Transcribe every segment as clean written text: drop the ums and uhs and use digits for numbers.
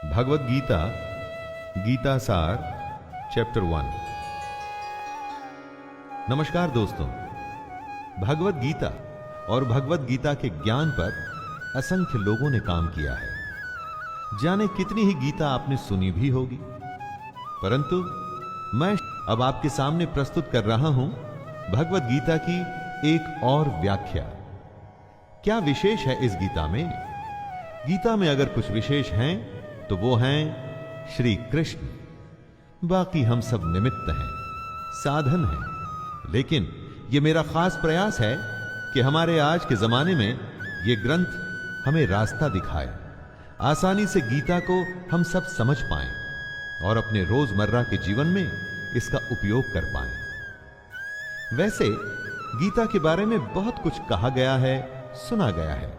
भगवद गीता गीता सार चैप्टर 1। नमस्कार दोस्तों, भगवद गीता और भगवद गीता के ज्ञान पर असंख्य लोगों ने काम किया है। जाने कितनी ही गीता आपने सुनी भी होगी, परंतु मैं अब आपके सामने प्रस्तुत कर रहा हूं भगवद गीता की एक और व्याख्या। क्या विशेष है इस गीता में? गीता में अगर कुछ विशेष हैं तो वो हैं श्री कृष्ण। बाकी हम सब निमित्त हैं, साधन हैं। लेकिन ये मेरा खास प्रयास है कि हमारे आज के जमाने में ये ग्रंथ हमें रास्ता दिखाए, आसानी से गीता को हम सब समझ पाएं और अपने रोजमर्रा के जीवन में इसका उपयोग कर पाएं। वैसे गीता के बारे में बहुत कुछ कहा गया है, सुना गया है।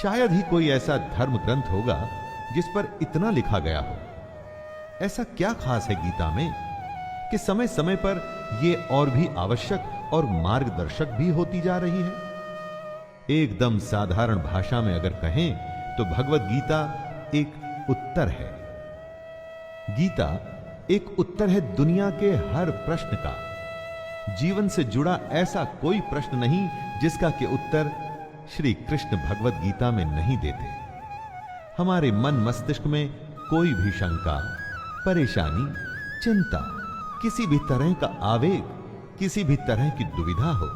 शायद ही कोई ऐसा धर्म ग्रंथ होगा जिस पर इतना लिखा गया हो। ऐसा क्या खास है गीता में कि समय समय पर यह और भी आवश्यक और मार्गदर्शक भी होती जा रही है? एकदम साधारण भाषा में अगर कहें तो भगवद गीता एक उत्तर है। गीता एक उत्तर है दुनिया के हर प्रश्न का। जीवन से जुड़ा ऐसा कोई प्रश्न नहीं जिसका के उत्तर श्री कृष्ण भगवद गीता में नहीं देते। हमारे मन मस्तिष्क में कोई भी शंका, परेशानी, चिंता, किसी भी तरह का आवेग, किसी भी तरह की दुविधा हो,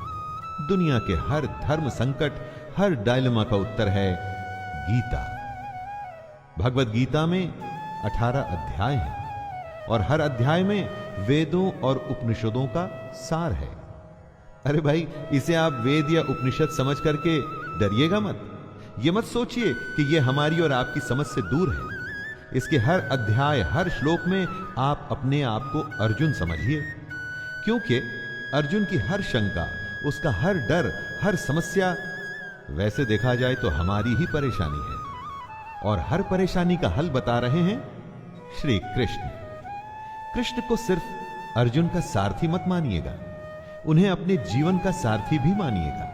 दुनिया के हर धर्म संकट, हर डायलेमा का उत्तर है गीता। भगवद गीता में 18 अध्याय हैं और हर अध्याय में वेदों और उपनिषदों का सार है। अरे भाई, इसे आप वेद या उपनिषद समझ करके डरिएगा मत। ये मत सोचिए कि ये हमारी और आपकी समझ से दूर है। इसके हर अध्याय, हर श्लोक में आप अपने आप को अर्जुन समझिए, क्योंकि अर्जुन की हर शंका, उसका हर डर, हर समस्या वैसे देखा जाए तो हमारी ही परेशानी है। और हर परेशानी का हल बता रहे हैं श्री कृष्ण। कृष्ण को सिर्फ अर्जुन का सारथी मत मानिएगा, उन्हें अपने जीवन का सारथी भी मानिएगा।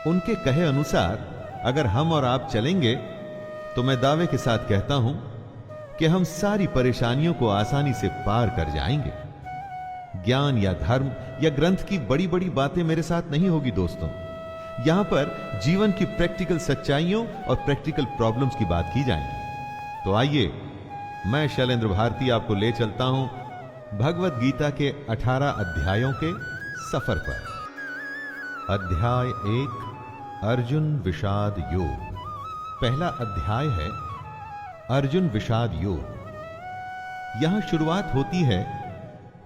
उनके कहे अनुसार अगर हम और आप चलेंगे तो मैं दावे के साथ कहता हूं कि हम सारी परेशानियों को आसानी से पार कर जाएंगे। ज्ञान या धर्म या ग्रंथ की बड़ी बड़ी बातें मेरे साथ नहीं होगी दोस्तों। यहां पर जीवन की प्रैक्टिकल सच्चाइयों और प्रैक्टिकल प्रॉब्लम्स की बात की जाएगी। तो आइए, मैं शैलेंद्र भारती आपको ले चलता हूं भगवद गीता के 18 अध्यायों के सफर पर। अध्याय 1, अर्जुन विषाद योग। पहला अध्याय है अर्जुन विषाद योग। यहां शुरुआत होती है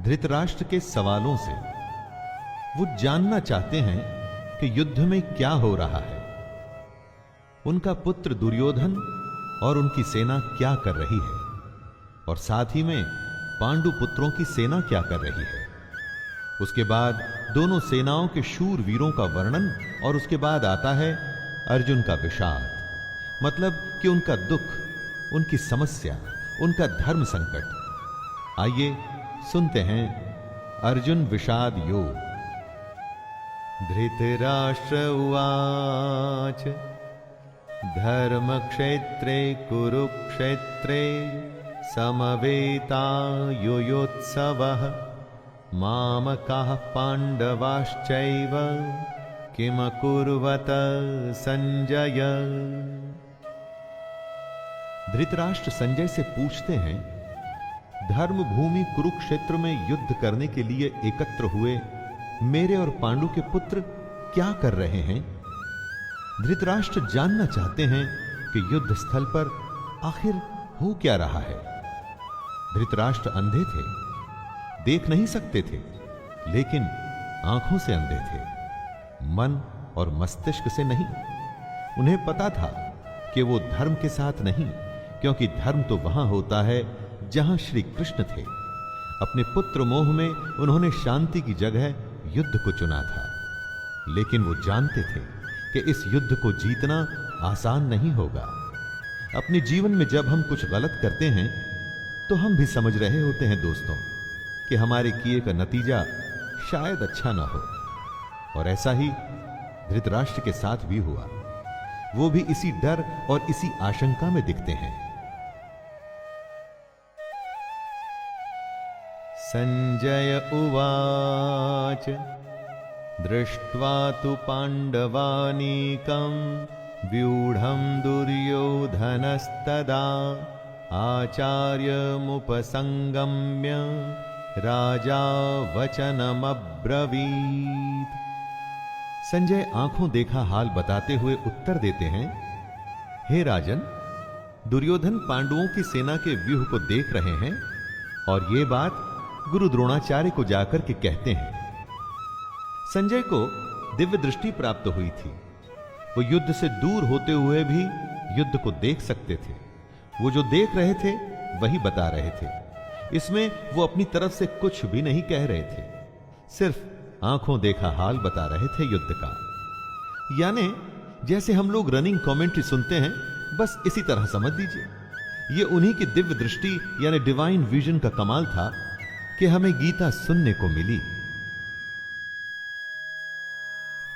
धृतराष्ट्र के सवालों से। वो जानना चाहते हैं कि युद्ध में क्या हो रहा है, उनका पुत्र दुर्योधन और उनकी सेना क्या कर रही है, और साथ ही में पांडु पुत्रों की सेना क्या कर रही है। उसके बाद दोनों सेनाओं के शूर वीरों का वर्णन, और उसके बाद आता है अर्जुन का विषाद, मतलब कि उनका दुख, उनकी समस्या, उनका धर्म संकट। आइए सुनते हैं अर्जुन विषाद योग। धृतराष्ट्र उवाच धर्म क्षेत्रे कुरुक्षेत्रे समवेतायुयोत्सवः मामकाः पांडवाश्चैव किमकुर्वत संजय। धृतराष्ट्र संजय से पूछते हैं, धर्म भूमि कुरुक्षेत्र में युद्ध करने के लिए एकत्र हुए मेरे और पांडु के पुत्र क्या कर रहे हैं? धृतराष्ट्र जानना चाहते हैं कि युद्ध स्थल पर आखिर हो क्या रहा है। धृतराष्ट्र अंधे थे, देख नहीं सकते थे, लेकिन आंखों से अंधे थे, मन और मस्तिष्क से नहीं। उन्हें पता था कि वो धर्म के साथ नहीं, क्योंकि धर्म तो वहां होता है जहां श्री कृष्ण थे। अपने पुत्र मोह में उन्होंने शांति की जगह युद्ध को चुना था, लेकिन वो जानते थे कि इस युद्ध को जीतना आसान नहीं होगा। अपने जीवन में जब हम कुछ गलत करते हैं तो हम भी समझ रहे होते हैं दोस्तों कि हमारे किए का नतीजा शायद अच्छा ना हो। और ऐसा ही धृतराष्ट्र के साथ भी हुआ। वो भी इसी डर और इसी आशंका में दिखते हैं। संजय उवाच दृष्ट्वा तु पाण्डवानीकं व्यूढं दुर्योधनस्तदा आचार्यमुपसंगम्य राजा वचनमब्रवीत्। संजय आंखों देखा हाल बताते हुए उत्तर देते हैं, हे राजन, दुर्योधन पांडवों की सेना के व्यूह को देख रहे हैं और ये बात गुरु द्रोणाचार्य को जाकर के कहते हैं। संजय को दिव्य दृष्टि प्राप्त हुई थी। वो युद्ध से दूर होते हुए भी युद्ध को देख सकते थे। वो जो देख रहे थे वही बता रहे थे। इसमें वो अपनी तरफ से कुछ भी नहीं कह रहे थे, सिर्फ आंखों देखा हाल बता रहे थे युद्ध का। यानी जैसे हम लोग रनिंग कमेंट्री सुनते हैं, बस इसी तरह समझ लीजिए। ये उन्हीं की दिव्य दृष्टि यानी डिवाइन विजन का कमाल था कि हमें गीता सुनने को मिली।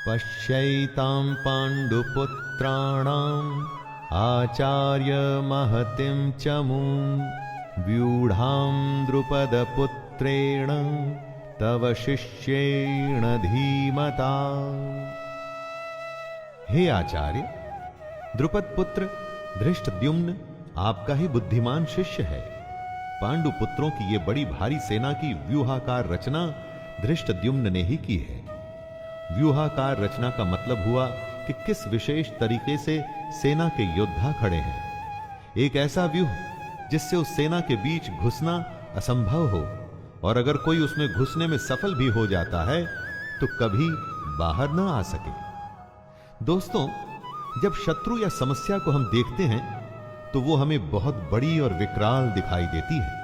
पश्यैतां पाण्डुपुत्राणाम् आचार्य महतिं चमूं व्यूढां द्रुपदपुत्रेण तव शिष्येण धीमता। हे आचार्य, द्रुपद पुत्र धृष्टद्युम्न आपका ही बुद्धिमान शिष्य है। पांडु पुत्रों की ये बड़ी भारी सेना की व्यूहाकार रचना धृष्टद्युम्न ने ही की है। व्यूहाकार रचना का मतलब हुआ कि किस विशेष तरीके से सेना के योद्धा खड़े हैं। एक ऐसा व्यूह जिससे उस सेना के बीच घुसना असंभव हो, और अगर कोई उसमें घुसने में सफल भी हो जाता है तो कभी बाहर न आ सके। दोस्तों, जब शत्रु या समस्या को हम देखते हैं तो वो हमें बहुत बड़ी और विकराल दिखाई देती है,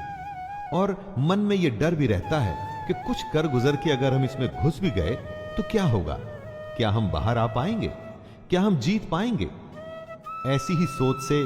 और मन में ये डर भी रहता है कि कुछ कर गुजर के अगर हम इसमें घुस भी गए तो क्या होगा? क्या हम बाहर आ पाएंगे? क्या हम जीत पाएंगे? ऐसी ही सोच से